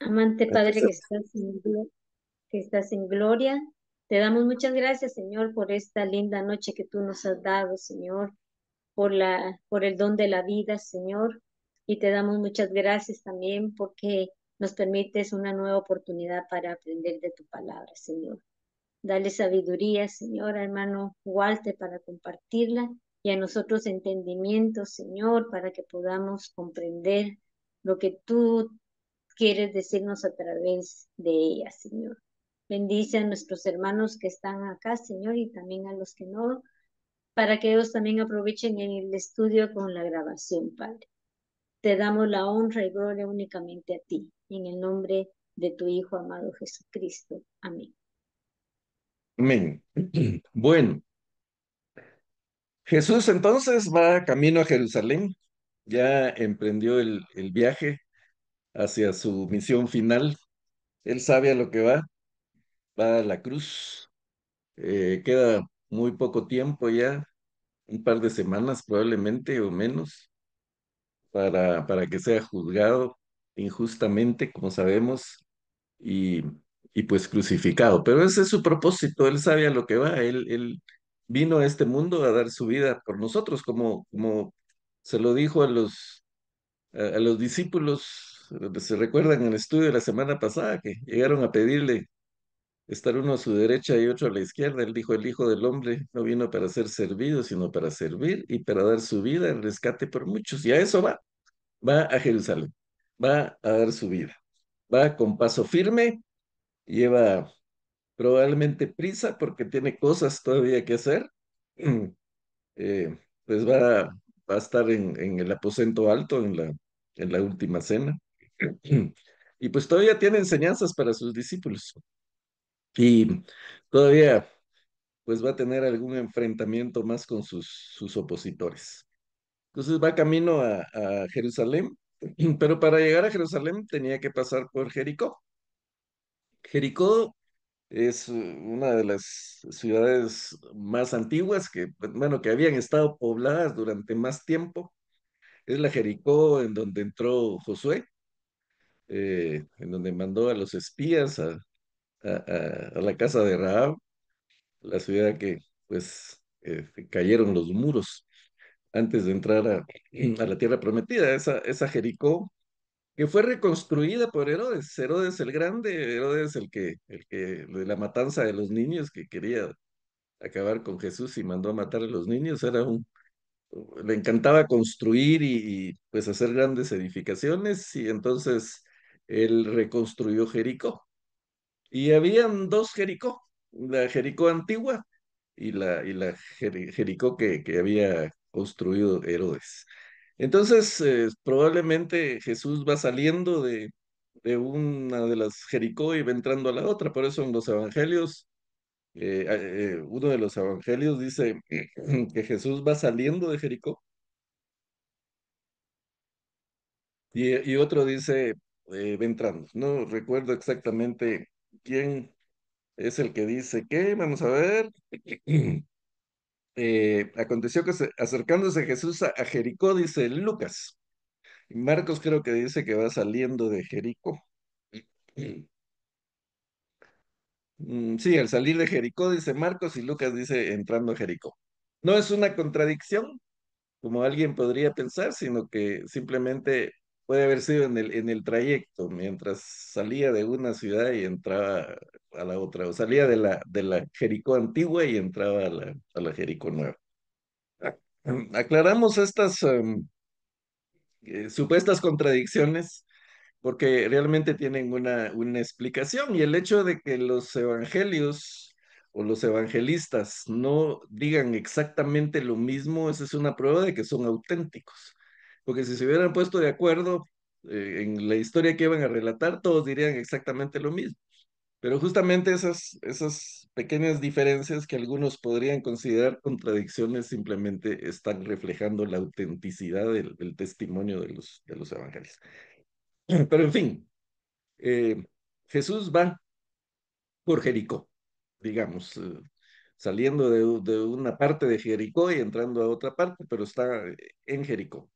Amante Padre Entonces, que estás en gloria, te damos muchas gracias, Señor, por esta linda noche que tú nos has dado, Señor, por el don de la vida, Señor, y te damos muchas gracias también porque nos permites una nueva oportunidad para aprender de tu palabra, Señor. Dale sabiduría, Señor, a hermano Walter para compartirla y a nosotros entendimiento, Señor, para que podamos comprender lo que tú quieres decirnos a través de ella, Señor. Bendice a nuestros hermanos que están acá, Señor, y también a los que no, para que ellos también aprovechen el estudio con la grabación, Padre. Te damos la honra y gloria únicamente a ti, en el nombre de tu Hijo amado Jesucristo. Amén. amén. Bueno, Jesús entonces va camino a Jerusalén, ya emprendió el viaje hacia su misión final. Él sabe a lo que va a la cruz. Queda muy poco tiempo ya, un par de semanas probablemente o menos, para que sea juzgado injustamente, como sabemos, y, y pues crucificado. Pero ese es su propósito, él sabe a lo que va, él vino a este mundo a dar su vida por nosotros, como se lo dijo a los discípulos, se recuerdan en el estudio de la semana pasada, que llegaron a pedirle estar uno a su derecha y otro a la izquierda. Él dijo, el Hijo del Hombre no vino para ser servido, sino para servir y para dar su vida en rescate por muchos. Y a eso va a Jerusalén, va a dar su vida, va con paso firme, lleva probablemente prisa porque tiene cosas todavía que hacer. Pues va a estar en el aposento alto en la última cena. Y pues todavía tiene enseñanzas para sus discípulos. Y todavía pues va a tener algún enfrentamiento más con sus opositores. Entonces va camino a Jerusalén, pero para llegar a Jerusalén tenía que pasar por Jericó. Jericó es una de las ciudades más antiguas que, bueno, que habían estado pobladas durante más tiempo. Es la Jericó en donde entró Josué, en donde mandó a los espías a la casa de Rahab, la ciudad que, pues, cayeron los muros antes de entrar a la tierra prometida. Esa Jericó que fue reconstruida por Herodes, Herodes el Grande, Herodes el que de la matanza de los niños que quería acabar con Jesús y mandó a matar a los niños, le encantaba construir pues hacer grandes edificaciones y entonces él reconstruyó Jericó. Y habían dos Jericó, la Jericó antigua y la Jericó que había construido Herodes. Entonces, probablemente Jesús va saliendo de una de las Jericó y va entrando a la otra. Por eso en los evangelios, uno de los evangelios dice que Jesús va saliendo de Jericó y otro dice va entrando. No recuerdo exactamente quién es el que dice qué. Vamos a ver. Aconteció que acercándose Jesús a Jericó, dice Lucas. Y Marcos creo que dice que va saliendo de Jericó. Sí, al salir de Jericó, dice Marcos, y Lucas dice entrando a Jericó. No es una contradicción, como alguien podría pensar, sino que simplemente puede haber sido en el trayecto, mientras salía de una ciudad y entraba a la otra, o salía de la Jericó antigua y entraba a la Jericó nueva. Aclaramos estas supuestas contradicciones porque realmente tienen una explicación y el hecho de que los evangelios o los evangelistas no digan exactamente lo mismo, esa es una prueba de que son auténticos. Porque si se hubieran puesto de acuerdo en la historia que iban a relatar, todos dirían exactamente lo mismo. Pero justamente esas pequeñas diferencias que algunos podrían considerar contradicciones simplemente están reflejando la autenticidad del testimonio de los evangelios. Pero en fin, eh, Jesús va por Jericó, digamos, saliendo de una parte de Jericó y entrando a otra parte, pero está en Jericó.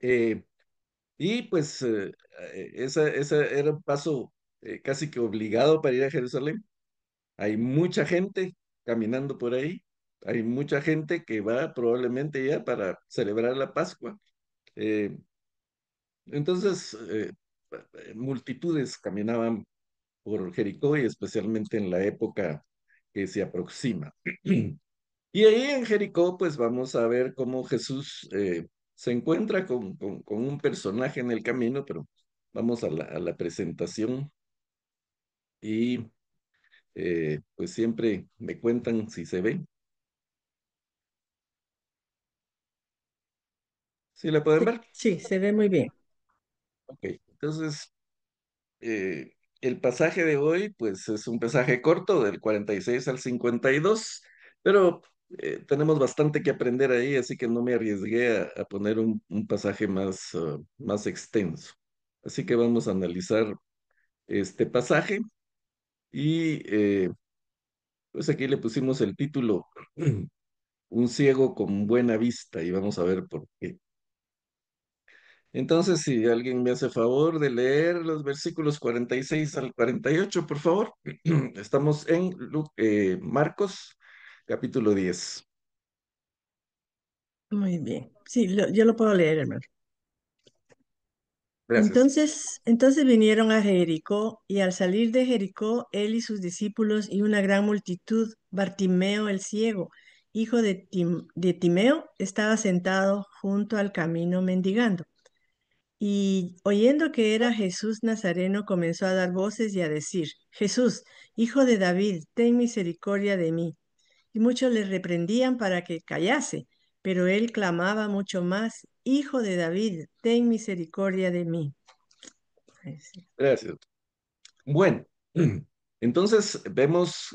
Eh, Y pues ese era un paso casi que obligado para ir a Jerusalén. Hay mucha gente caminando por ahí, hay mucha gente que va probablemente ya para celebrar la Pascua. Eh, entonces, multitudes caminaban por Jericó y especialmente en la época que se aproxima. Y ahí en Jericó, pues vamos a ver cómo Jesús se encuentra con un personaje en el camino, pero vamos a la presentación y pues siempre me cuentan si se ve. ¿Sí la pueden Sí, ver? sí, se ve muy bien. Ok, entonces eh, el pasaje de hoy, pues es un pasaje corto del 46 al 52, pero tenemos bastante que aprender ahí, así que no me arriesgué a poner un pasaje más, más extenso. Así que vamos a analizar este pasaje y pues aquí le pusimos el título Un ciego con buena vista y vamos a ver por qué. Entonces, si alguien me hace favor de leer los versículos 46 al 48, por favor. Estamos en Marcos, capítulo 10. Muy bien. Sí, yo lo puedo leer, hermano. Gracias. Entonces vinieron a Jericó, y al salir de Jericó, él y sus discípulos y una gran multitud, Bartimeo el ciego, hijo de Timeo, estaba sentado junto al camino mendigando. Y oyendo que era Jesús Nazareno, comenzó a dar voces y a decir: Jesús, hijo de David, ten misericordia de mí. Y muchos le reprendían para que callase, pero él clamaba mucho más: Hijo de David, ten misericordia de mí. Ay, sí. Gracias. Bueno, entonces vemos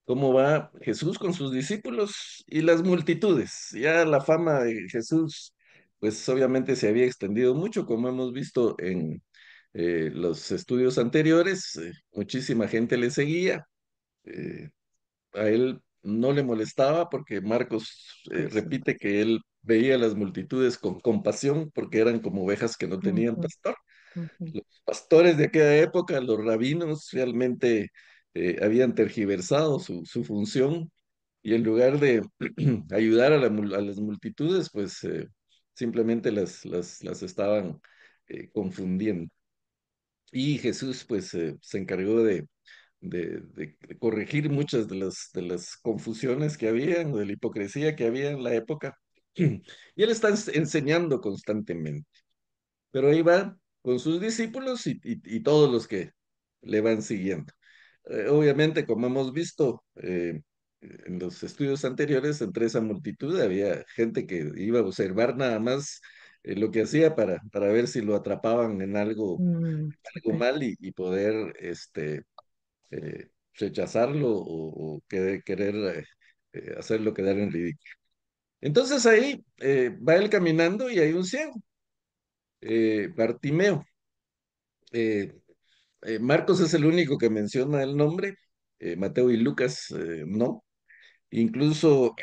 cómo va Jesús con sus discípulos y las multitudes. Ya la fama de Jesús, pues obviamente se había extendido mucho, como hemos visto en los estudios anteriores. Muchísima gente le seguía. eh, a él no le molestaba porque Marcos Eso. repite que él veía las multitudes con compasión porque eran como ovejas que no tenían Ujú, pastor. ujú. Los pastores de aquella época, los rabinos, realmente habían tergiversado su función y en lugar de ayudar a las multitudes, pues simplemente las estaban confundiendo. Y Jesús pues se encargó de corregir muchas de las confusiones que había, de la hipocresía que había en la época. Y él está enseñando constantemente. Pero ahí va con sus discípulos y todos los que le van siguiendo. Obviamente, como hemos visto en los estudios anteriores, entre esa multitud había gente que iba a observar nada más lo que hacía para ver si lo atrapaban en algo, algo Ok. mal y poder rechazarlo o querer hacerlo quedar en ridículo. Entonces ahí va él caminando y hay un ciego, Bartimeo. Eh, Marcos es el único que menciona el nombre, Mateo y Lucas no. Incluso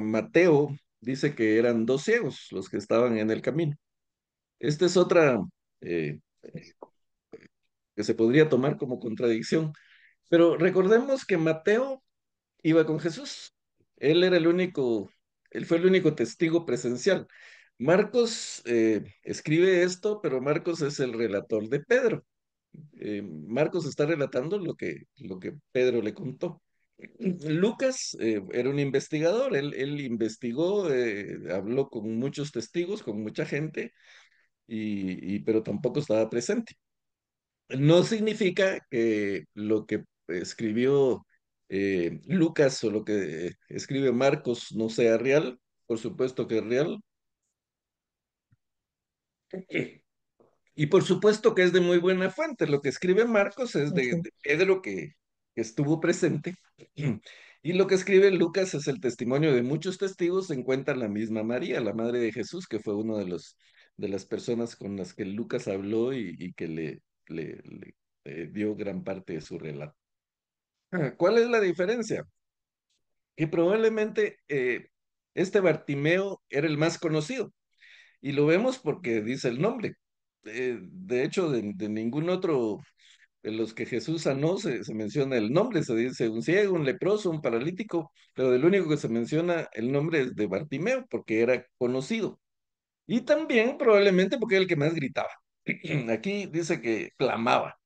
Mateo dice que eran dos ciegos los que estaban en el camino. Esta es otra eh, que se podría tomar como contradicción, pero recordemos que Mateo iba con Jesús. Él era el único, él fue el único testigo presencial. Marcos escribe esto, pero Marcos es el relator de Pedro. Marcos está relatando lo que Pedro le contó. Lucas era un investigador, él investigó, habló con muchos testigos, con mucha gente, pero tampoco estaba presente. No significa que lo que escribió Lucas o lo que escribe Marcos no sea real, por supuesto que es real. Y por supuesto que es de muy buena fuente. Lo que escribe Marcos es Ok. de Pedro que estuvo presente. Y lo que escribe Lucas es el testimonio de muchos testigos. Se encuentra la misma María, la madre de Jesús, que fue uno de de las personas con las que Lucas habló y que le dio gran parte de su relato. ¿Cuál es la diferencia? Que probablemente este Bartimeo era el más conocido. Y lo vemos porque dice el nombre. de hecho, de ningún otro de los que Jesús sanó se menciona el nombre, se dice un ciego, un leproso, un paralítico, pero del único que se menciona el nombre es de Bartimeo, porque era conocido. Y también probablemente porque era el que más gritaba. Aquí dice que clamaba,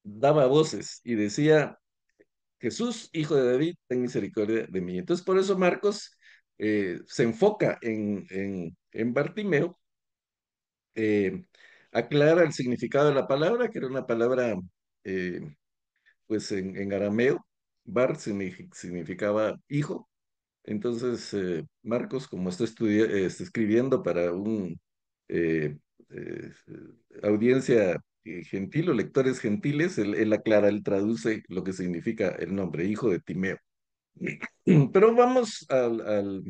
daba voces y decía, Jesús, hijo de David, ten misericordia de mí. Entonces, por eso Marcos se enfoca en Bartimeo, eh, aclara el significado de la palabra, que era una palabra, eh, pues en arameo, bar significaba hijo. Entonces, Marcos, como está escribiendo para un eh, eh, audiencia gentil o lectores gentiles, él aclara, él traduce lo que significa el nombre, hijo de Timeo. Pero vamos al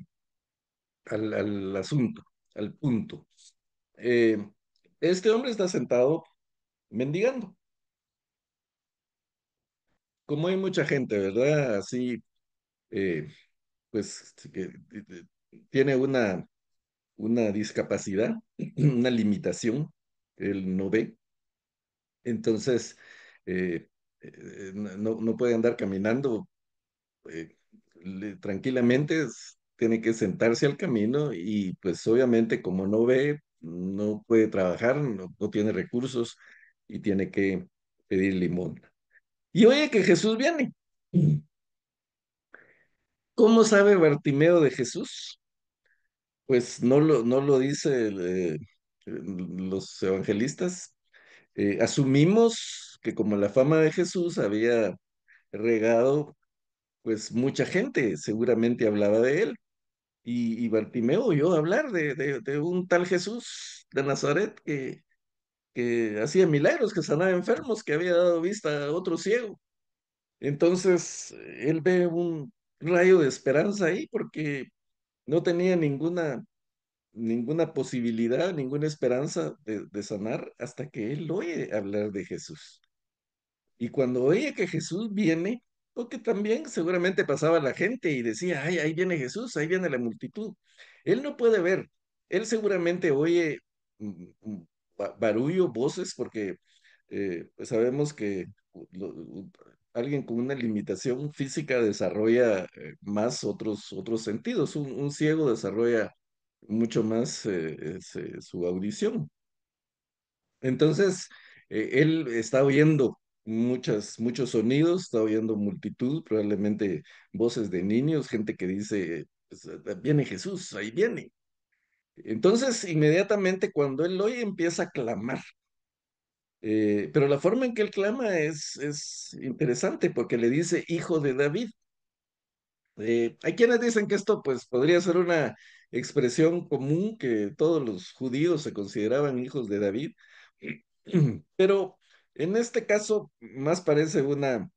asunto, al punto. Eh, este hombre está sentado mendigando, como hay mucha gente, ¿verdad? Así, eh, pues, que tiene una discapacidad, una limitación, él no ve, entonces no puede andar caminando eh, tranquilamente, tiene que sentarse al camino y pues obviamente como no ve, no puede trabajar, no tiene recursos y tiene que pedir limosna. Y oye que Jesús viene. ¿Cómo sabe Bartimeo de Jesús? Pues no lo dice los evangelistas. Asumimos que como la fama de Jesús había regado, pues mucha gente seguramente hablaba de él. Y Bartimeo oyó hablar de un tal Jesús de Nazaret que hacía milagros, que sanaba enfermos, que había dado vista a otro ciego. Entonces, él ve un rayo de esperanza ahí porque no tenía ninguna posibilidad, ninguna esperanza de sanar hasta que él oye hablar de Jesús. Y cuando oye que Jesús viene, porque también seguramente pasaba la gente y decía, ay, ahí viene Jesús, ahí viene la multitud. Él no puede ver, él seguramente oye barullo, voces, porque pues sabemos que alguien con una limitación física desarrolla más otros sentidos. Un ciego desarrolla mucho más su audición. Entonces, él está oyendo muchos sonidos, está oyendo multitud, probablemente voces de niños, gente que dice, pues, viene Jesús, ahí viene. Entonces, inmediatamente cuando él oye, empieza a clamar. Pero la forma en que él clama es interesante porque le dice hijo de David. Hay quienes dicen que esto pues podría ser una expresión común, que todos los judíos se consideraban hijos de David, pero en este caso más parece una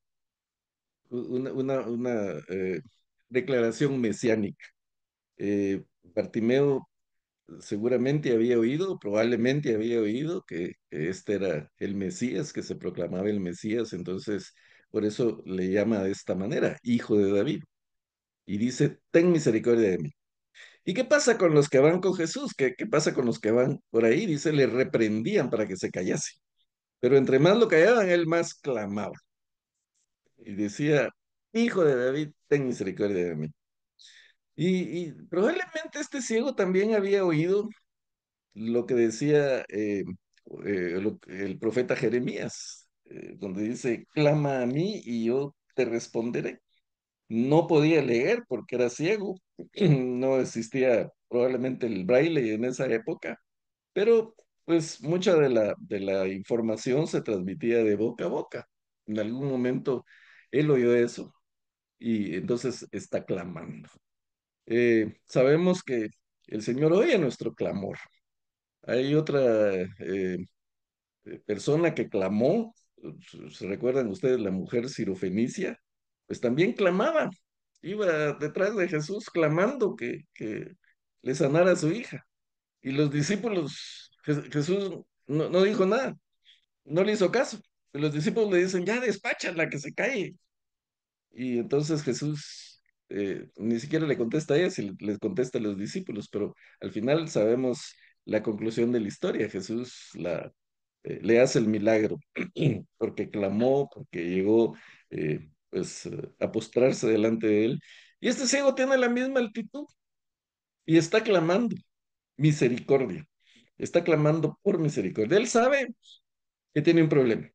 declaración mesiánica. Bartimeo seguramente había oído, probablemente había oído que este era el Mesías, que se proclamaba el Mesías, entonces por eso le llama de esta manera, hijo de David, y dice, ten misericordia de mí. ¿Y qué pasa con los que van con Jesús? ¿Qué pasa con los que van por ahí? Dice, le reprendían para que se callase. Pero entre más lo callaban, él más clamaba. Y decía, hijo de David, ten misericordia de mí. Y probablemente este ciego también había oído lo que decía el profeta Jeremías, donde dice, clama a mí y yo te responderé. No podía leer porque era ciego, no existía probablemente el braille en esa época, pero pues mucha de la información se transmitía de boca a boca. En algún momento él oyó eso y entonces está clamando. Sabemos que el Señor oye nuestro clamor. Hay otra persona que clamó, ¿se recuerdan ustedes la mujer sirofenicia? Pues también clamaba, iba detrás de Jesús clamando que le sanara a su hija. Y los discípulos, Jesús no dijo nada, no le hizo caso. Y los discípulos le dicen, ya despáchala, que se cae. Y entonces Jesús ni siquiera le contesta a ella, si les contesta a los discípulos, pero al final sabemos la conclusión de la historia. Jesús le hace el milagro, porque clamó, porque llegó a postrarse delante de él. Y este ciego tiene la misma actitud y está clamando misericordia, está clamando por misericordia. Él sabe que tiene un problema,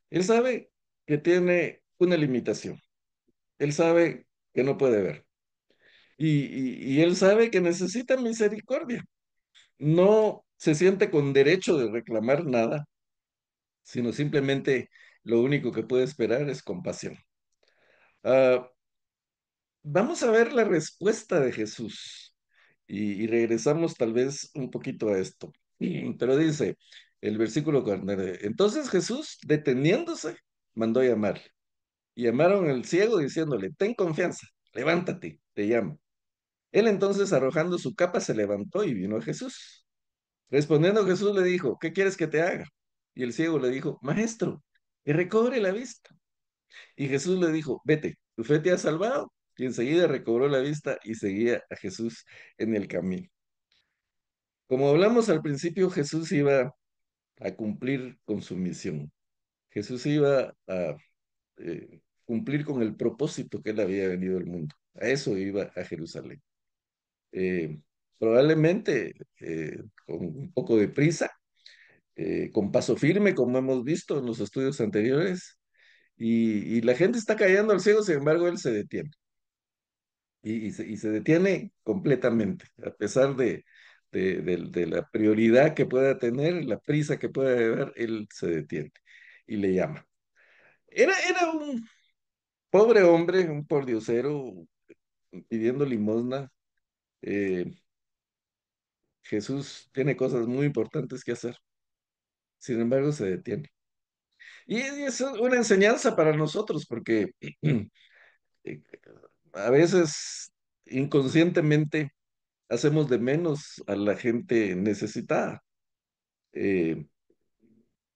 él sabe que tiene una limitación, él sabe que no puede ver y él sabe que necesita misericordia. No se siente con derecho de reclamar nada, sino simplemente lo único que puede esperar es compasión. Ah, vamos a ver la respuesta de Jesús y regresamos tal vez un poquito a esto. Pero dice el versículo 49, entonces Jesús, deteniéndose, mandó llamar. Y llamaron al ciego diciéndole, ten confianza, levántate, te llamo. Él entonces, arrojando su capa, se levantó y vino a Jesús. Respondiendo Jesús le dijo, ¿qué quieres que te haga? Y el ciego le dijo, Maestro, que recobre la vista. Y Jesús le dijo, vete, tu fe te ha salvado. Y enseguida recobró la vista y seguía a Jesús en el camino. Como hablamos al principio, Jesús iba a cumplir con su misión. Jesús iba a cumplir con el propósito que él había venido al mundo. A eso iba a Jerusalén. Eh, Probablemente con un poco de prisa, con paso firme, como hemos visto en los estudios anteriores, y la gente está cayendo al ciego, sin embargo, él se detiene. Y se detiene completamente, a pesar de la prioridad que pueda tener, la prisa que pueda llevar, él se detiene y le llama. Era un pobre hombre, un pordiosero, pidiendo limosna. Eh, Jesús tiene cosas muy importantes que hacer, sin embargo, se detiene. Y es una enseñanza para nosotros, porque eh, a veces inconscientemente hacemos de menos a la gente necesitada. Eh,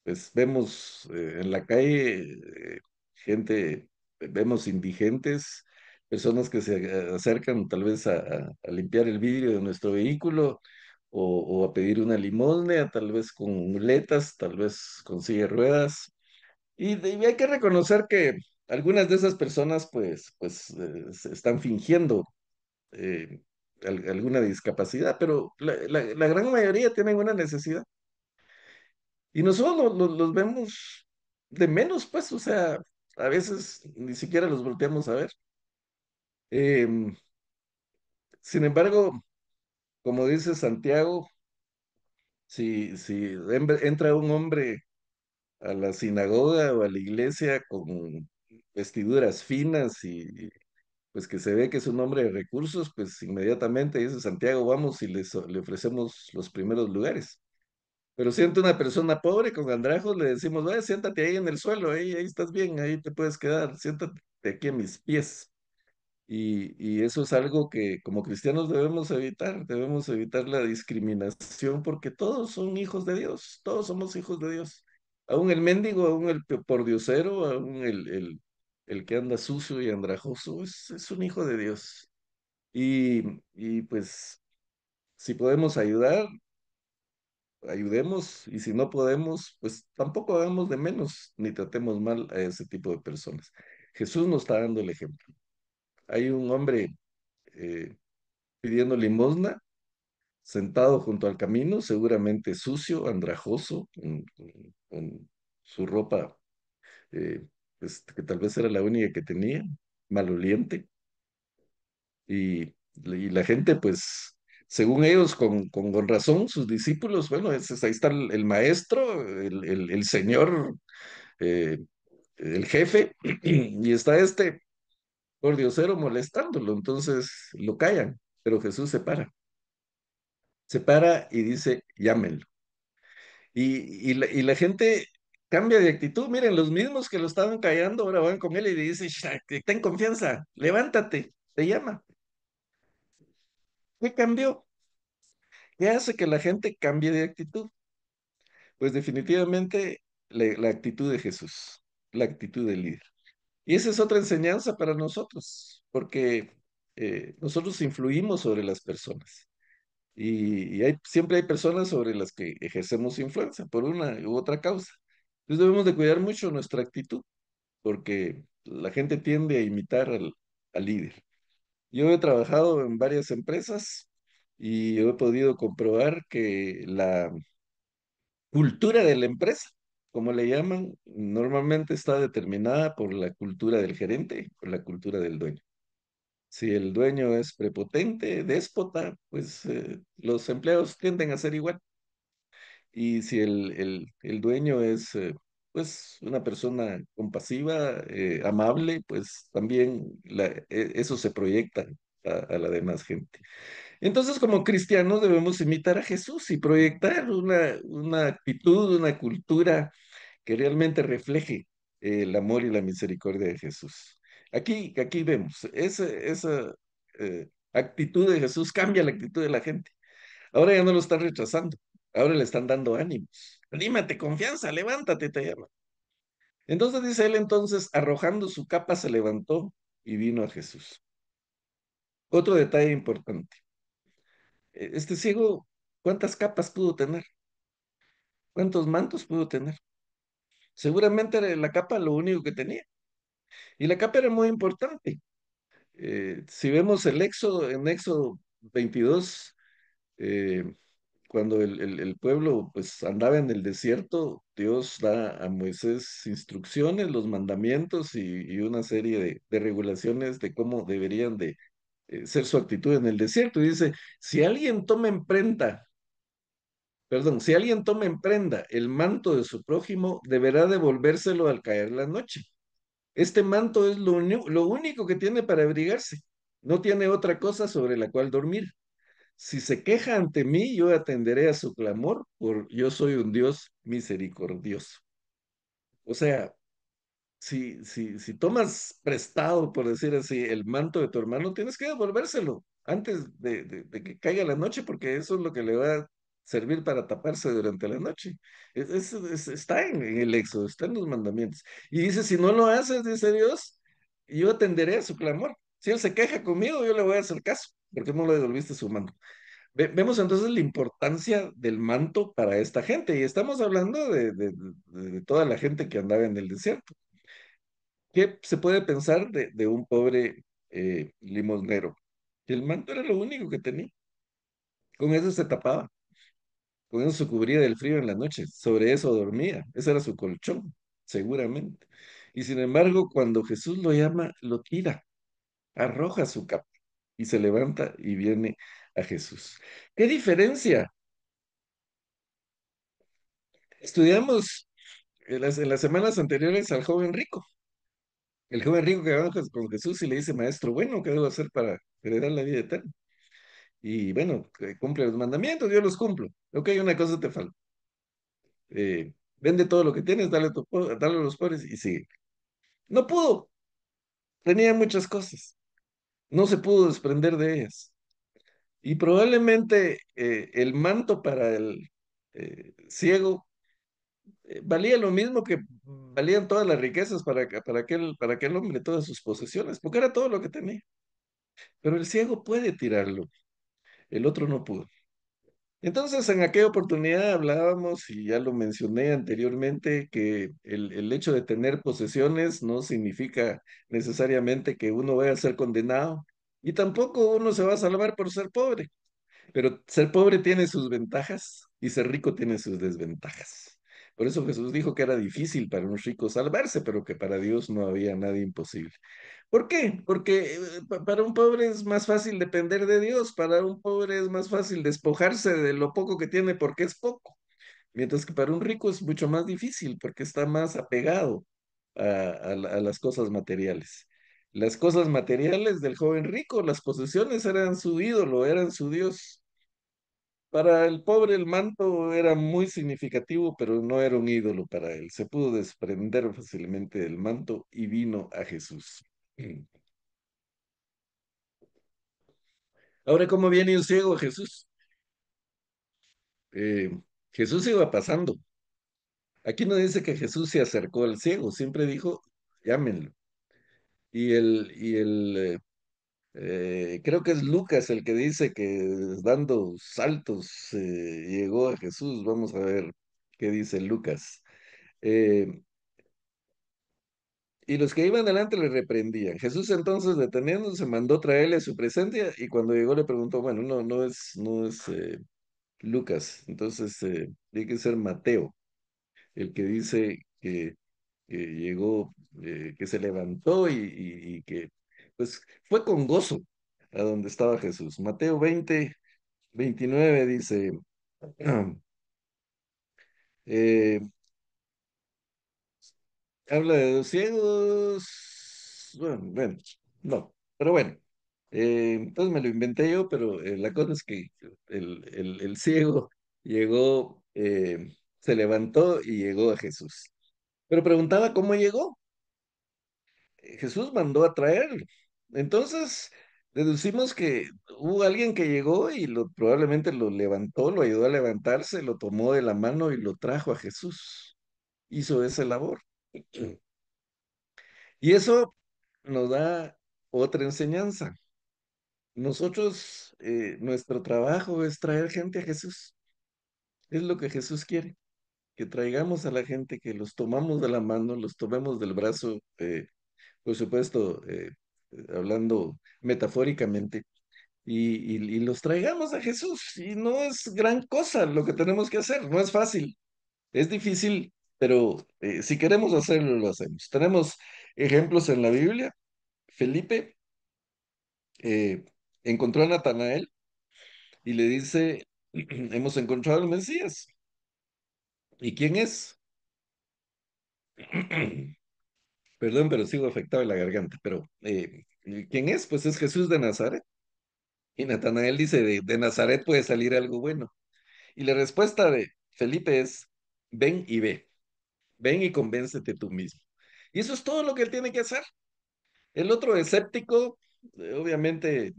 pues vemos en la calle gente, vemos indigentes, personas que se acercan tal vez a limpiar el vidrio de nuestro vehículo o a pedir una limosna, tal vez con muletas, tal vez con silla de ruedas. Y hay que reconocer que algunas de esas personas se están fingiendo eh, alguna discapacidad, pero la gran mayoría tienen una necesidad. Y nosotros los vemos de menos, pues, o sea, a veces ni siquiera los volteamos a ver. Em, Sin embargo, como dice Santiago, si entra un hombre a la sinagoga o a la iglesia con vestiduras finas y pues que se ve que es un hombre de recursos, pues inmediatamente dice Santiago, vamos y le ofrecemos los primeros lugares. Pero siente una persona pobre con andrajos, le decimos, vaya, siéntate ahí en el suelo, ahí estás bien, ahí te puedes quedar, siéntate aquí a mis pies. Y eso es algo que como cristianos debemos evitar la discriminación porque todos son hijos de Dios, todos somos hijos de Dios. Aún el mendigo, aún el pordiosero, aún el que anda sucio y andrajoso, es un hijo de Dios. Y pues si podemos ayudar, ayudemos, y si no podemos, pues tampoco hagamos de menos ni tratemos mal a ese tipo de personas. Jesús nos está dando el ejemplo. Hay un hombre eh, pidiendo limosna, sentado junto al camino, seguramente sucio, andrajoso, con su ropa, eh, pues, que tal vez era la única que tenía, maloliente, y la gente, pues, según ellos, con razón, sus discípulos, bueno, ahí está el maestro, el señor, eh, el jefe, y está este pordiosero molestándolo, entonces lo callan, pero Jesús se para y dice, llámenlo. Y la gente cambia de actitud. Miren, los mismos que lo estaban callando ahora van con él y le dicen, ten confianza, levántate, te llama. ¿Qué cambió? ¿Qué hace que la gente cambie de actitud? Pues definitivamente la actitud de Jesús, la actitud del líder. Y esa es otra enseñanza para nosotros, porque nosotros influimos sobre las personas. Siempre hay personas sobre las que ejercemos influencia por una u otra causa. Entonces debemos de cuidar mucho nuestra actitud, porque la gente tiende a imitar al líder. Yo he trabajado en varias empresas y he podido comprobar que la cultura de la empresa, como le llaman, normalmente está determinada por la cultura del gerente, por la cultura del dueño. Si el dueño es prepotente, déspota, pues los empleados tienden a ser igual. Y si el dueño es pues una persona compasiva, amable, pues también eso se proyecta a la demás gente. Entonces, como cristianos debemos imitar a Jesús y proyectar una actitud, una cultura que realmente refleje el amor y la misericordia de Jesús. Aquí vemos, esa actitud de Jesús cambia la actitud de la gente. Ahora ya no lo están rechazando, ahora le están dando ánimos. Anímate, confianza, levántate, te llama. Entonces dice él, entonces, arrojando su capa, se levantó y vino a Jesús. Otro detalle importante. Este ciego, ¿cuántas capas pudo tener? ¿Cuántos mantos pudo tener? Seguramente era la capa lo único que tenía. Y la capa era muy importante. Si vemos el Éxodo, en Éxodo 22, eh, cuando el pueblo pues andaba en el desierto, Dios da a Moisés instrucciones, los mandamientos y una serie de regulaciones de cómo deberían de ser su actitud en el desierto. Y dice, si alguien toma en prenda, perdón, si alguien toma en prenda el manto de su prójimo, deberá devolvérselo al caer la noche. Este manto es lo único que tiene para abrigarse. No tiene otra cosa sobre la cual dormir. Si se queja ante mí, yo atenderé a su clamor, por yo soy un Dios misericordioso. O sea, si tomas prestado, por decir así, el manto de tu hermano, tienes que devolvérselo antes de que caiga la noche, porque eso es lo que le va a servir para taparse durante la noche. Está en el Éxodo, está en los mandamientos. Y dice, si no lo haces, dice Dios, yo atenderé a su clamor. Si él se queja conmigo, yo le voy a hacer caso, porque no le devolviste su manto. Vemos entonces la importancia del manto para esta gente, y estamos hablando de toda la gente que andaba en el desierto. ¿Qué se puede pensar de un pobre limosnero? Que el manto era lo único que tenía. Con eso se tapaba, con eso se cubría del frío en la noche, sobre eso dormía, ese era su colchón, seguramente. Y sin embargo, cuando Jesús lo llama, lo tira, arroja su capa y se levanta y viene a Jesús. ¿Qué diferencia? Estudiamos en las semanas anteriores al joven rico. El joven rico que va con Jesús y le dice, maestro, bueno, ¿qué debo hacer para heredar la vida eterna? Y bueno, que cumple los mandamientos, yo los cumplo. Ok, una cosa te falta. Vende todo lo que tienes, dale a los pobres y sigue. No pudo, tenía muchas cosas. No se pudo desprender de ellas. Y probablemente el manto para el ciego valía lo mismo que valían todas las riquezas para aquel hombre, todas sus posesiones, porque era todo lo que tenía. Pero el ciego puede tirarlo, el otro no pudo. Entonces, en aquella oportunidad hablábamos, y ya lo mencioné anteriormente, que el hecho de tener posesiones no significa necesariamente que uno vaya a ser condenado, y tampoco uno se va a salvar por ser pobre. Pero ser pobre tiene sus ventajas y ser rico tiene sus desventajas. Por eso Jesús dijo que era difícil para un rico salvarse, pero que para Dios no había nada imposible. ¿Por qué? Porque para un pobre es más fácil depender de Dios, para un pobre es más fácil despojarse de lo poco que tiene porque es poco, mientras que para un rico es mucho más difícil porque está más apegado a las cosas materiales. Las cosas materiales del joven rico, las posesiones eran su ídolo, eran su Dios. Para el pobre el manto era muy significativo, pero no era un ídolo para él. Se pudo desprender fácilmente del manto y vino a Jesús. Ahora, ¿cómo viene un ciego a Jesús? Eh, Jesús iba pasando. Aquí no dice que Jesús se acercó al ciego, siempre dijo, llámenlo. Y el Creo que es Lucas el que dice que dando saltos llegó a Jesús. Vamos a ver qué dice Lucas. Eh, y los que iban delante le reprendían. Jesús entonces deteniéndose mandó traerle su presencia y cuando llegó le preguntó, bueno, no es Lucas, entonces tiene que ser Mateo, el que dice que llegó, que se levantó y que pues fue con gozo a donde estaba Jesús. Mateo 20:29 dice, eh, habla de dos ciegos, bueno, no, pero bueno, entonces me lo inventé yo, pero la cosa es que el ciego llegó, se levantó y llegó a Jesús. Pero preguntaba cómo llegó. Jesús mandó a traerlo. Entonces, deducimos que hubo alguien que llegó y probablemente lo levantó, lo ayudó a levantarse, lo tomó de la mano y lo trajo a Jesús. Hizo esa labor. Y eso nos da otra enseñanza. Nosotros, nuestro trabajo es traer gente a Jesús. Es lo que Jesús quiere, que traigamos a la gente, que los tomamos de la mano, los tomemos del brazo, por supuesto, hablando metafóricamente, y los traigamos a Jesús. Y no es gran cosa lo que tenemos que hacer, no es fácil, es difícil, pero si queremos hacerlo, lo hacemos. Tenemos ejemplos en la Biblia. Felipe eh, encontró a Natanael y le dice, hemos encontrado al Mesías. ¿Y quién es? Perdón, pero sigo afectado en la garganta, pero ¿quién es? Pues es Jesús de Nazaret. Y Natanael dice, de Nazaret puede salir algo bueno. Y la respuesta de Felipe es, ven y ve, ven y convéncete tú mismo. Y eso es todo lo que él tiene que hacer. El otro escéptico, obviamente,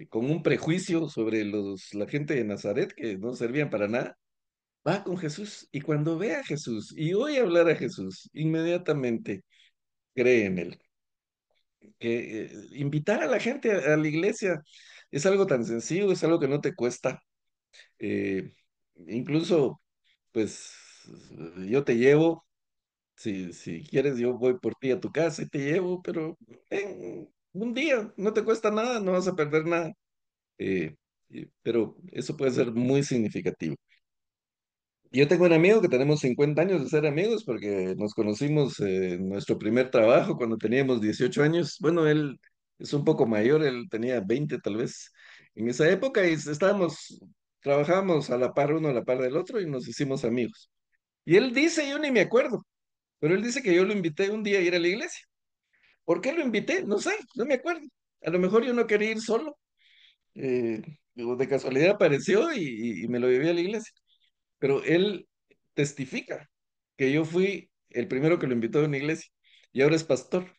con un prejuicio sobre la gente de Nazaret, que no servían para nada, va con Jesús y cuando ve a Jesús y oye hablar a Jesús, inmediatamente cree en él. Que invitar a la gente a la iglesia es algo tan sencillo, es algo que no te cuesta. Eh, Incluso, pues, yo te llevo, si quieres, yo voy por ti a tu casa y te llevo, pero en un día no te cuesta nada, no vas a perder nada. Pero eso puede ser muy significativo. Yo tengo un amigo que tenemos 50 años de ser amigos porque nos conocimos en nuestro primer trabajo cuando teníamos 18 años. Bueno, él es un poco mayor, él tenía 20 tal vez en esa época y trabajábamos a la par uno a la par del otro y nos hicimos amigos. Y él dice, yo ni me acuerdo, pero él dice que yo lo invité un día a ir a la iglesia. ¿Por qué lo invité? No sé, no me acuerdo. A lo mejor yo no quería ir solo. eh, o de casualidad apareció y me lo llevé a la iglesia. Pero él testifica que yo fui el primero que lo invitó a una iglesia y ahora es pastor.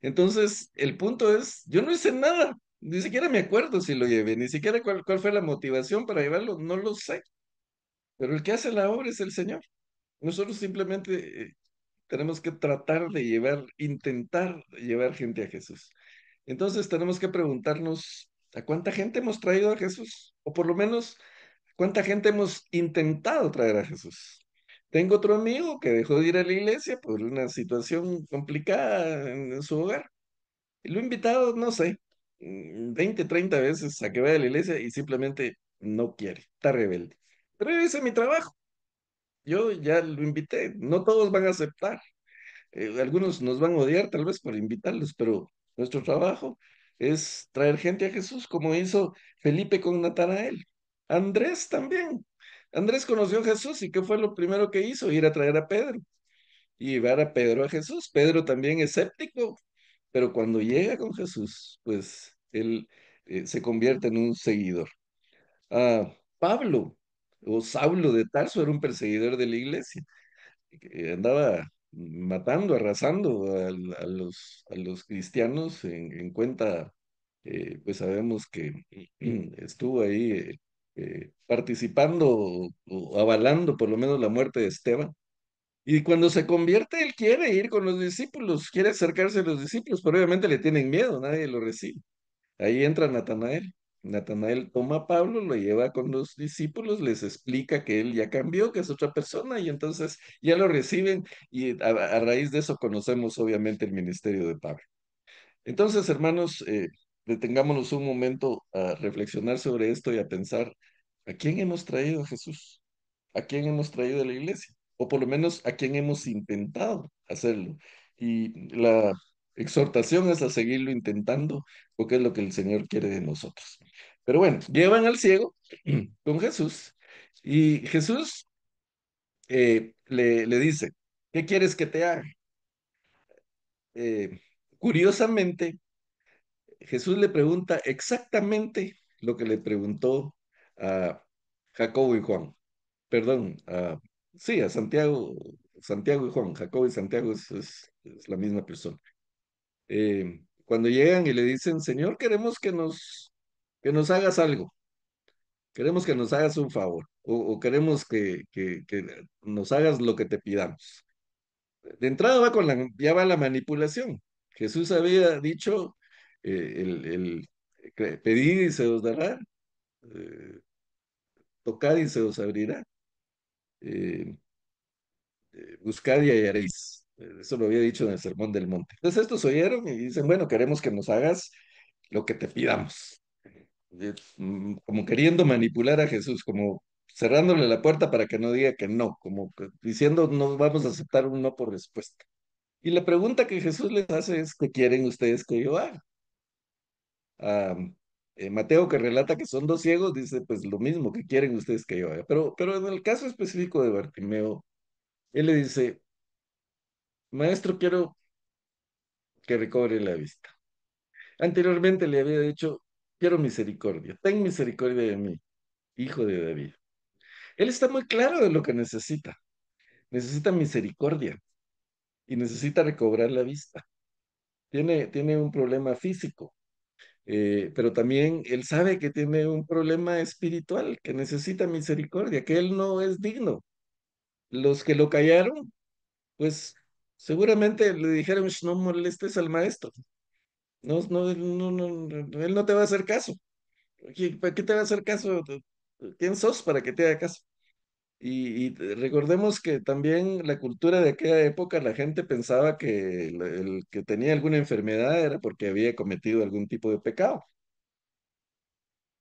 Entonces, el punto es, yo no hice nada, ni siquiera me acuerdo si lo llevé, ni siquiera cuál fue la motivación para llevarlo, no lo sé, pero el que hace la obra es el Señor. Nosotros simplemente tenemos que tratar de intentar llevar gente a Jesús. Entonces tenemos que preguntarnos, ¿a cuánta gente hemos traído a Jesús? O por lo menos, ¿cuánta gente hemos intentado traer a Jesús? Tengo otro amigo que dejó de ir a la iglesia por una situación complicada en su hogar. Y lo he invitado, no sé, 20, 30 veces a que vaya a la iglesia y simplemente no quiere, está rebelde. Pero yo hice mi trabajo, yo ya lo invité, no todos van a aceptar. Algunos nos van a odiar tal vez por invitarlos, pero nuestro trabajo es traer gente a Jesús, como hizo Felipe con Natanael. Andrés también. Andrés conoció a Jesús y ¿qué fue lo primero que hizo? Ir a traer a Pedro y llevar a Pedro a Jesús. Pedro también es escéptico, pero cuando llega con Jesús, pues él se convierte en un seguidor. Pablo o Saulo de Tarso era un perseguidor de la iglesia que andaba matando, arrasando a los cristianos en cuenta, pues sabemos que estuvo ahí participando o avalando por lo menos la muerte de Esteban. Y cuando se convierte, él quiere ir con los discípulos, quiere acercarse a los discípulos, pero obviamente le tienen miedo, nadie lo recibe. Ahí entra Natanael. Natanael toma a Pablo, lo lleva con los discípulos, les explica que él ya cambió, que es otra persona, y entonces ya lo reciben, y a raíz de eso conocemos obviamente el ministerio de Pablo. Entonces, hermanos, detengámonos un momento a reflexionar sobre esto y a pensar, ¿a quién hemos traído a Jesús? ¿A quién hemos traído a la iglesia? O por lo menos a quién hemos intentado hacerlo. Y la exhortación es a seguirlo intentando, porque es lo que el Señor quiere de nosotros. Pero bueno, llevan al ciego con Jesús y Jesús le dice, ¿qué quieres que te haga? Eh, Curiosamente, Jesús le pregunta exactamente lo que le preguntó a Jacobo y Juan. Perdón, sí, a Santiago, Santiago y Juan. Jacobo y Santiago es la misma persona. Cuando llegan y le dicen, Señor, queremos que nos hagas algo, queremos que nos hagas un favor, o queremos que nos hagas lo que te pidamos. De entrada ya va la manipulación. Jesús había dicho, que pedid y se os dará, eh, tocad y se os abrirá, eh, buscad y hallaréis. Eso lo había dicho en el Sermón del Monte. Entonces estos oyeron y dicen, bueno, queremos que nos hagas lo que te pidamos. Como queriendo manipular a Jesús, como cerrándole la puerta para que no diga que no, como diciendo no vamos a aceptar un no por respuesta. Y la pregunta que Jesús les hace es, ¿qué quieren ustedes que yo haga? Ah, Mateo, que relata que son dos ciegos, dice, pues lo mismo, ¿qué quieren ustedes que yo haga? Pero en el caso específico de Bartimeo, él le dice, maestro, quiero que recobre la vista. Anteriormente le había dicho, quiero misericordia, ten misericordia de mí, hijo de David. Él está muy claro de lo que necesita. Necesita misericordia y necesita recobrar la vista. Tiene un problema físico, pero también él sabe que tiene un problema espiritual, que necesita misericordia, que él no es digno. Los que lo callaron, pues seguramente le dijeron, "Sh, no molestes al maestro. No, no, no, él no te va a hacer caso. ¿Para qué te va a hacer caso? ¿Quién sos para que te haga caso? Y recordemos que también la cultura de aquella época, la gente pensaba que el que tenía alguna enfermedad era porque había cometido algún tipo de pecado.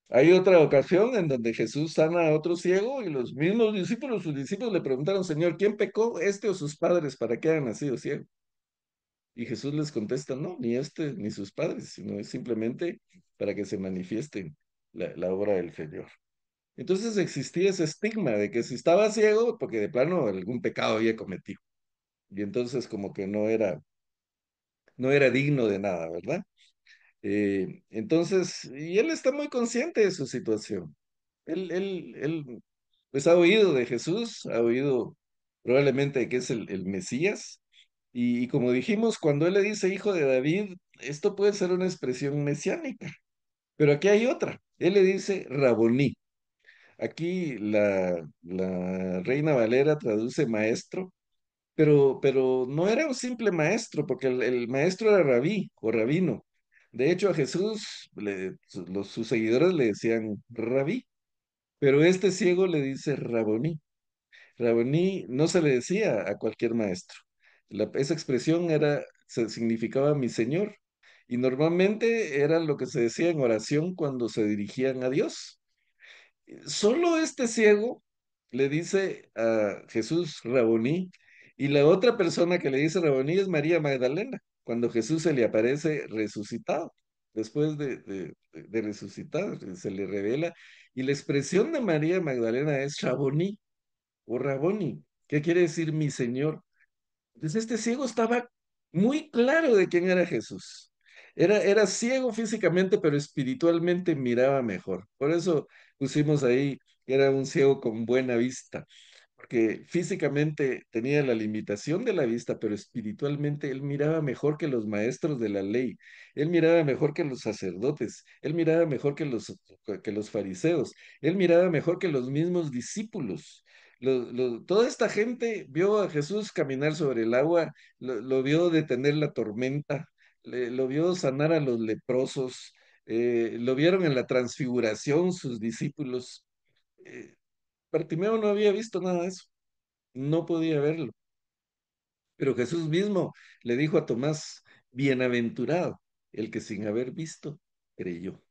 Hay otra ocasión en donde Jesús sana a otro ciego y los mismos discípulos, sus discípulos le preguntaron, Señor, ¿quién pecó, este o sus padres, para que hayan nacido ciego? Y Jesús les contesta, no, ni este ni sus padres, sino es simplemente para que se manifieste la obra del Señor. Entonces existía ese estigma de que si estaba ciego, porque de plano algún pecado había cometido. Y entonces como que no era digno de nada, ¿verdad? Entonces, y él está muy consciente de su situación. Él, pues ha oído de Jesús, ha oído probablemente que es el Mesías. Y como dijimos, cuando él le dice hijo de David, esto puede ser una expresión mesiánica. Pero aquí hay otra. Él le dice Raboní. Aquí la Reina Valera traduce maestro, pero no era un simple maestro, porque el maestro era rabí o rabino. De hecho, a Jesús, sus seguidores le decían rabí, pero este ciego le dice raboní. Raboní no se le decía a cualquier maestro. Esa expresión significaba mi señor, y normalmente era lo que se decía en oración cuando se dirigían a Dios. Solo este ciego le dice a Jesús Raboní, y la otra persona que le dice Raboní es María Magdalena, cuando Jesús se le aparece resucitado. Después de resucitar, se le revela, y la expresión de María Magdalena es Raboní o Raboni, ¿qué quiere decir mi Señor? Entonces este ciego estaba muy claro de quién era Jesús. Era ciego físicamente, pero espiritualmente miraba mejor. Por eso pusimos ahí que era un ciego con buena vista, porque físicamente tenía la limitación de la vista, pero espiritualmente él miraba mejor que los maestros de la ley, él miraba mejor que los sacerdotes, él miraba mejor que los fariseos, él miraba mejor que los mismos discípulos. Toda esta gente vio a Jesús caminar sobre el agua, lo vio detener la tormenta, lo vio sanar a los leprosos, lo vieron en la transfiguración sus discípulos. Eh, Bartimeo no había visto nada de eso, no podía verlo, pero Jesús mismo le dijo a Tomás, bienaventurado el que sin haber visto creyó.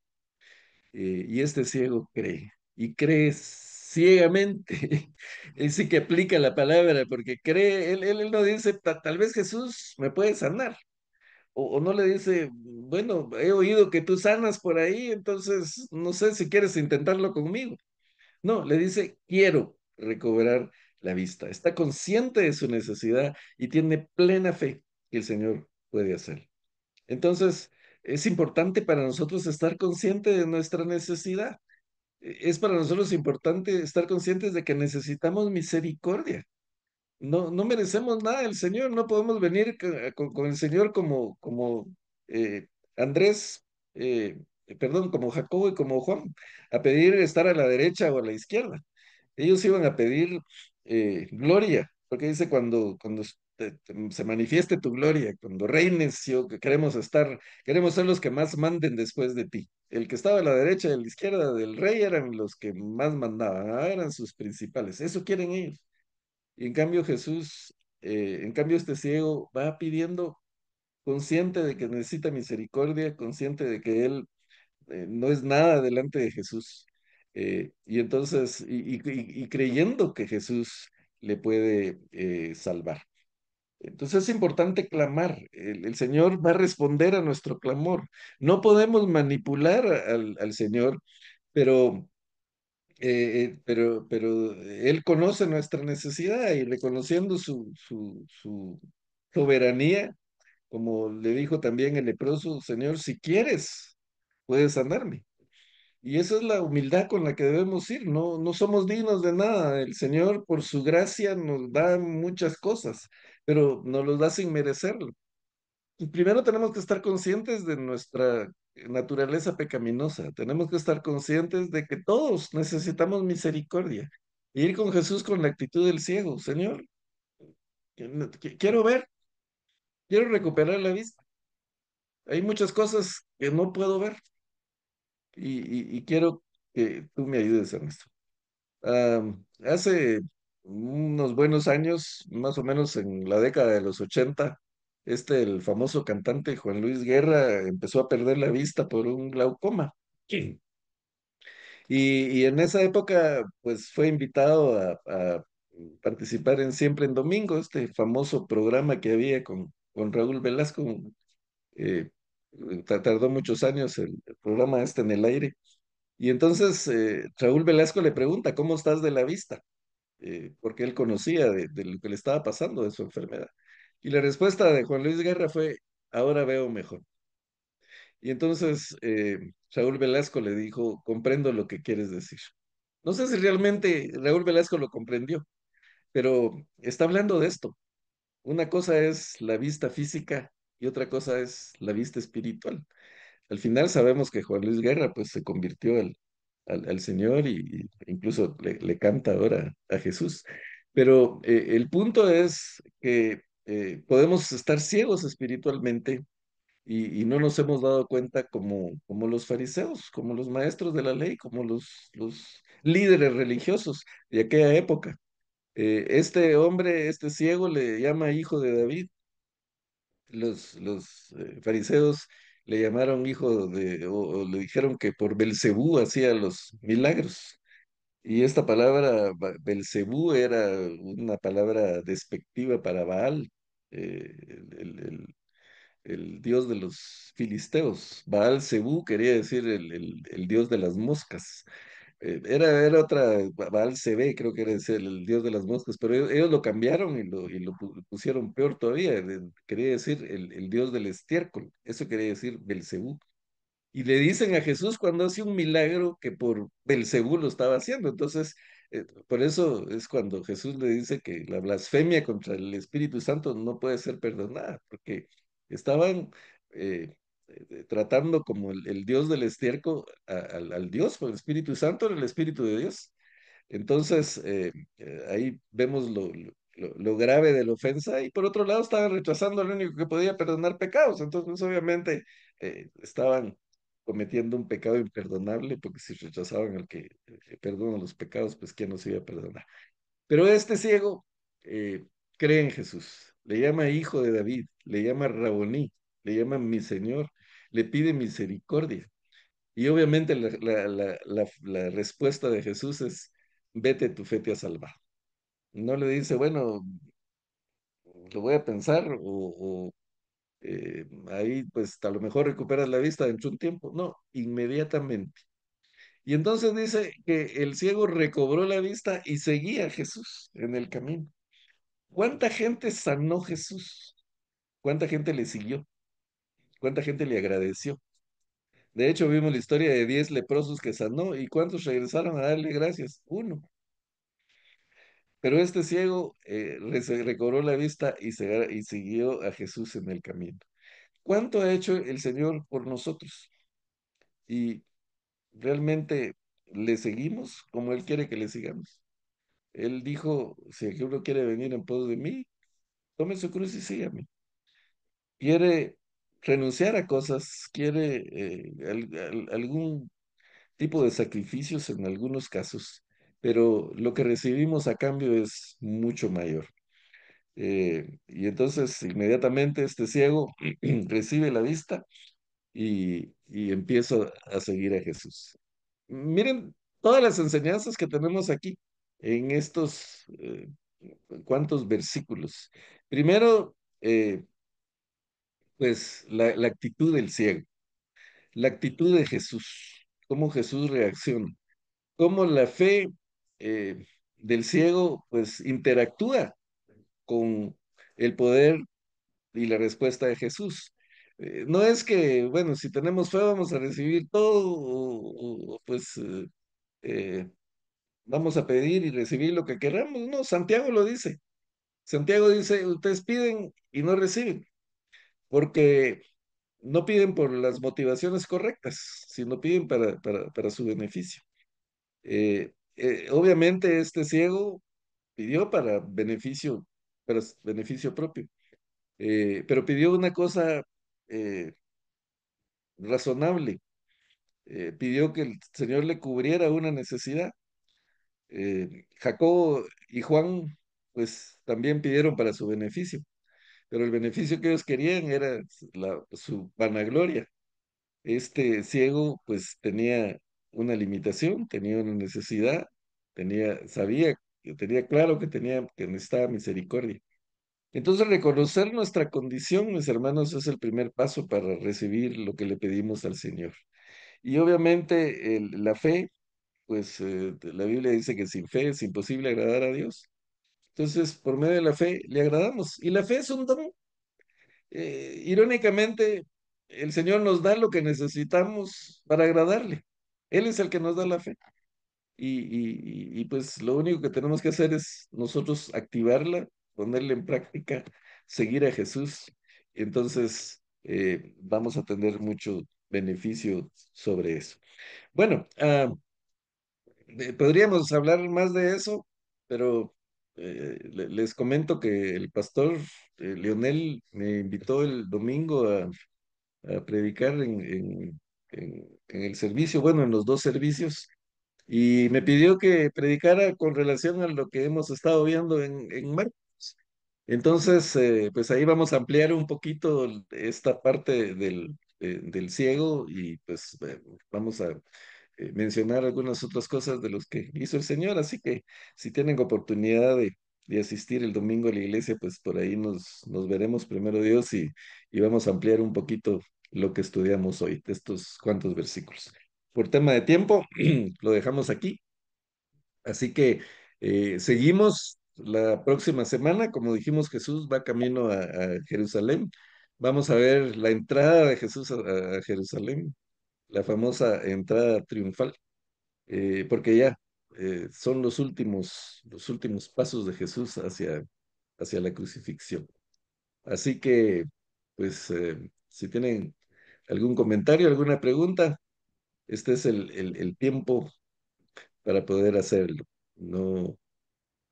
Y este ciego cree, y cree ciegamente. Él sí que aplica la palabra, porque cree, él no dice, tal vez Jesús me puede sanar", o no le dice, bueno, he oído que tú sanas por ahí, entonces no sé si quieres intentarlo conmigo. No, le dice, quiero recobrar la vista. Está consciente de su necesidad y tiene plena fe que el Señor puede hacer. Entonces, es importante para nosotros estar consciente de nuestra necesidad. Es para nosotros importante estar conscientes de que necesitamos misericordia. No merecemos nada del Señor, no podemos venir con el Señor como eh, Andrés, perdón, como Jacobo y como Juan, a pedir estar a la derecha o a la izquierda. Ellos iban a pedir gloria, porque dice cuando se manifieste tu gloria, cuando reines, yo, que queremos ser los que más manden después de ti. El que estaba a la derecha y a la izquierda del rey eran los que más mandaban, eran sus principales. Eso quieren ellos. Y en cambio Jesús, en cambio este ciego va pidiendo, consciente de que necesita misericordia, consciente de que él no es nada delante de Jesús. Y entonces, y creyendo que Jesús le puede salvar. Entonces es importante clamar. El Señor va a responder a nuestro clamor. No podemos manipular al Señor, pero pero Él conoce nuestra necesidad y reconociendo su soberanía, como le dijo también el leproso, Señor, si quieres, puedes sanarme. Y esa es la humildad con la que debemos ir. No somos dignos de nada. El Señor, por su gracia, nos da muchas cosas, pero nos los da sin merecerlo. Y primero tenemos que estar conscientes de nuestra naturaleza pecaminosa. Tenemos que estar conscientes de que todos necesitamos misericordia. E ir con Jesús con la actitud del ciego. Señor, quiero ver, quiero recuperar la vista. Hay muchas cosas que no puedo ver y quiero que tú me ayudes en esto. Hace unos buenos años, más o menos en la década de los 80, el famoso cantante Juan Luis Guerra empezó a perder la vista por un glaucoma. Sí. Y en esa época, pues fue invitado a participar en Siempre en Domingo, este famoso programa que había con Raúl Velasco. eh, Tardó muchos años el programa este en el aire. Y entonces Raúl Velasco le pregunta, ¿cómo estás de la vista? Porque él conocía de lo que le estaba pasando, de su enfermedad. Y la respuesta de Juan Luis Guerra fue, ahora veo mejor. Y entonces Raúl Velasco le dijo, comprendo lo que quieres decir. No sé si realmente Raúl Velasco lo comprendió, pero está hablando de esto. Una cosa es la vista física y otra cosa es la vista espiritual. Al final sabemos que Juan Luis Guerra pues se convirtió al Señor y incluso le canta ahora a Jesús. Pero el punto es que podemos estar ciegos espiritualmente y no nos hemos dado cuenta como los fariseos, como los maestros de la ley, como los líderes religiosos de aquella época. Este hombre, este ciego, le llama hijo de David. Los fariseos le llamaron hijo o le dijeron que por Belcebú hacía los milagros. Y esta palabra, Belcebú, era una palabra despectiva para Baal, el dios de los filisteos. Baal Zebú quería decir el dios de las moscas. Era otra, Baal Zebé, creo que era el dios de las moscas, pero ellos lo cambiaron y lo pusieron peor todavía. Quería decir el dios del estiércol. Eso quería decir Belcebú. Y le dicen a Jesús cuando hace un milagro que por Belcebú lo estaba haciendo. Entonces, por eso es cuando Jesús le dice que la blasfemia contra el Espíritu Santo no puede ser perdonada, porque estaban tratando como el Dios del estiércol al Dios, por el Espíritu Santo era el Espíritu de Dios. Entonces, ahí vemos lo grave de la ofensa y por otro lado estaban rechazando al único que podía perdonar pecados. Entonces, obviamente, estaban cometiendo un pecado imperdonable, porque si rechazaban al que perdona los pecados, pues ¿quién nos iba a perdonar? Pero este ciego cree en Jesús, le llama hijo de David, le llama Raboní, le llama mi Señor, le pide misericordia. Y obviamente la respuesta de Jesús es, vete, tu fe te ha salvado. No le dice, bueno, lo voy a pensar ahí pues a lo mejor recuperas la vista dentro de un tiempo. No, inmediatamente. Y entonces dice que el ciego recobró la vista y seguía a Jesús en el camino. ¿Cuánta gente sanó Jesús? ¿Cuánta gente le siguió? ¿Cuánta gente le agradeció? De hecho, vimos la historia de 10 leprosos que sanó y ¿cuántos regresaron a darle gracias? Uno. Pero este ciego recobró la vista y siguió a Jesús en el camino. ¿Cuánto ha hecho el Señor por nosotros? Y realmente le seguimos como Él quiere que le sigamos. Él dijo, si uno quiere venir en pos de mí, tome su cruz y sígame. Quiere renunciar a cosas, quiere algún tipo de sacrificios en algunos casos, pero lo que recibimos a cambio es mucho mayor. Y entonces inmediatamente este ciego recibe la vista y empieza a seguir a Jesús. Miren todas las enseñanzas que tenemos aquí en estos cuantos versículos. Primero, pues la actitud del ciego, la actitud de Jesús, cómo Jesús reacciona, cómo la fe eh, del ciego pues interactúa con el poder y la respuesta de Jesús. No es que, bueno, si tenemos fe vamos a recibir todo, pues eh, vamos a pedir y recibir lo que queramos. No, Santiago lo dice. Santiago dice, ustedes piden y no reciben, porque no piden por las motivaciones correctas, sino piden para su beneficio. Obviamente este ciego pidió para beneficio propio, pero pidió una cosa eh, razonable, pidió que el Señor le cubriera una necesidad. Jacobo y Juan, pues también pidieron para su beneficio, pero el beneficio que ellos querían era su vanagloria. Este ciego, pues tenía una limitación, tenía una necesidad, sabía, tenía claro que necesitaba misericordia. Entonces, reconocer nuestra condición, mis hermanos, es el primer paso para recibir lo que le pedimos al Señor. Y obviamente la fe, pues la Biblia dice que sin fe es imposible agradar a Dios. Entonces, por medio de la fe le agradamos. Y la fe es un don. Irónicamente, el Señor nos da lo que necesitamos para agradarle. Él es el que nos da la fe. Pues lo único que tenemos que hacer es nosotros activarla, ponerla en práctica, seguir a Jesús. Entonces, vamos a tener mucho beneficio sobre eso. Bueno, podríamos hablar más de eso, pero les comento que el pastor Leonel me invitó el domingo a predicar en el servicio, bueno, en los dos servicios, y me pidió que predicara con relación a lo que hemos estado viendo en Marcos. Entonces, pues ahí vamos a ampliar un poquito esta parte del ciego y pues vamos a mencionar algunas otras cosas de los que hizo el Señor. Así que si tienen oportunidad de asistir el domingo a la iglesia, pues por ahí nos veremos primero Dios y vamos a ampliar un poquito lo que estudiamos hoy, de estos cuantos versículos. Por tema de tiempo, lo dejamos aquí. Así que seguimos la próxima semana. Como dijimos, Jesús va camino a Jerusalén. Vamos a ver la entrada de Jesús a Jerusalén, la famosa entrada triunfal, porque ya son los últimos pasos de Jesús hacia la crucifixión. Así que, pues, si tienen algún comentario, alguna pregunta, este es el tiempo para poder hacerlo. No,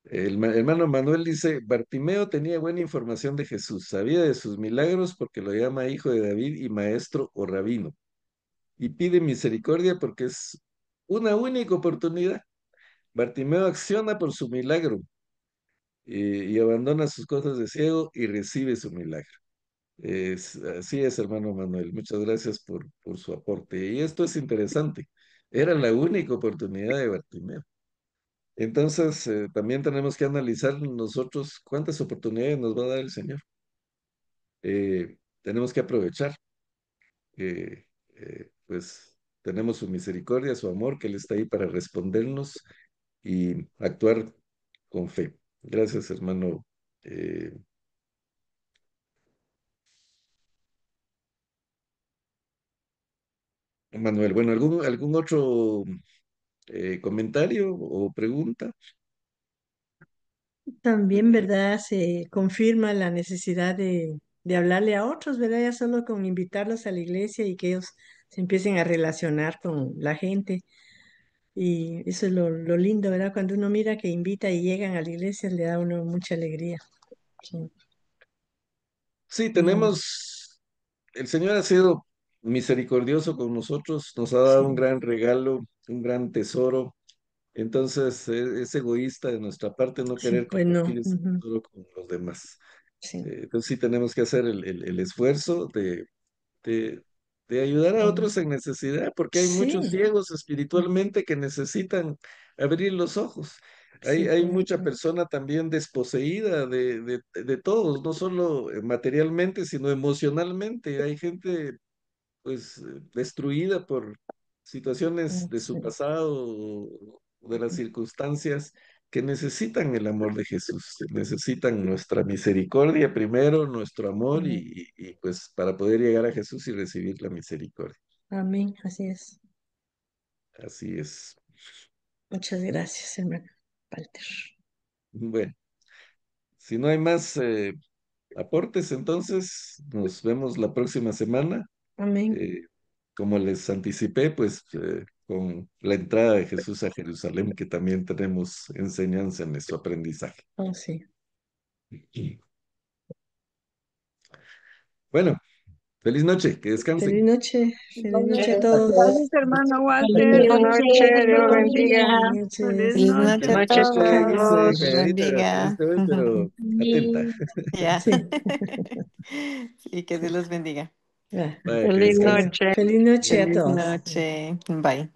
hermano Manuel dice, Bartimeo tenía buena información de Jesús, sabía de sus milagros porque lo llama hijo de David y maestro o rabino. y pide misericordia porque es una única oportunidad. Bartimeo acciona por su milagro y abandona sus cosas de ciego y recibe su milagro. Así es, hermano Manuel. Muchas gracias por su aporte. Y esto es interesante. Era la única oportunidad de Bartimeo. Entonces, también tenemos que analizar nosotros cuántas oportunidades nos va a dar el Señor. Tenemos que aprovechar. Pues tenemos su misericordia, su amor, que Él está ahí para respondernos y actuar con fe. Gracias, hermano. eh, Manuel, bueno, ¿algún otro comentario o pregunta? También, ¿verdad? Se confirma la necesidad de hablarle a otros, ¿verdad? Ya solo con invitarlos a la iglesia y que ellos se empiecen a relacionar con la gente. Y eso es lo lindo, ¿verdad? Cuando uno mira que invita y llegan a la iglesia, le da a uno mucha alegría. Sí. Sí, Y el Señor ha sido misericordioso con nosotros, nos ha dado un sí, gran regalo, un gran tesoro. Entonces, es egoísta de nuestra parte no sí, querer pues no. compartir ese Ujú, tesoro con los demás. sí, Entonces, sí tenemos que hacer el esfuerzo de, de ayudar a mm, otros en necesidad, porque hay muchos sí, ciegos ujú, espiritualmente que necesitan abrir los ojos. sí, Hay mucha correcto. persona también desposeída de todos, no solo materialmente, sino emocionalmente. Hay gente pues destruida por situaciones de su Sí, pasado o de las circunstancias que necesitan el amor de Jesús, necesitan nuestra misericordia primero, nuestro amor ujú. y, pues para poder llegar a Jesús y recibir la misericordia. Amén, así es. Así es. Muchas gracias, hermano Walter. Bueno, si no hay más aportes, entonces nos vemos la próxima semana. Amén. Eh, Como les anticipé, pues con la entrada de Jesús a Jerusalén, que también tenemos enseñanza en nuestro aprendizaje. Oh, sí. Y, bueno, feliz noche, que descansen. Feliz noche a todos. Gracias, hermano Feliz Walter. Buenas noche, noches. Dios lo Dios los bendiga. bendiga. Buenas Feliz noches. Feliz noche, noche a Noche todos. Dice Dios los Cáiganse. calladita, bendiga. triste hoy, pero atenta. Amén. Ya. Sí. Sí, que Dios los bendiga. Va. Vaya, que feliz descansen. noche. Feliz noche a Feliz todos. noche. Bye.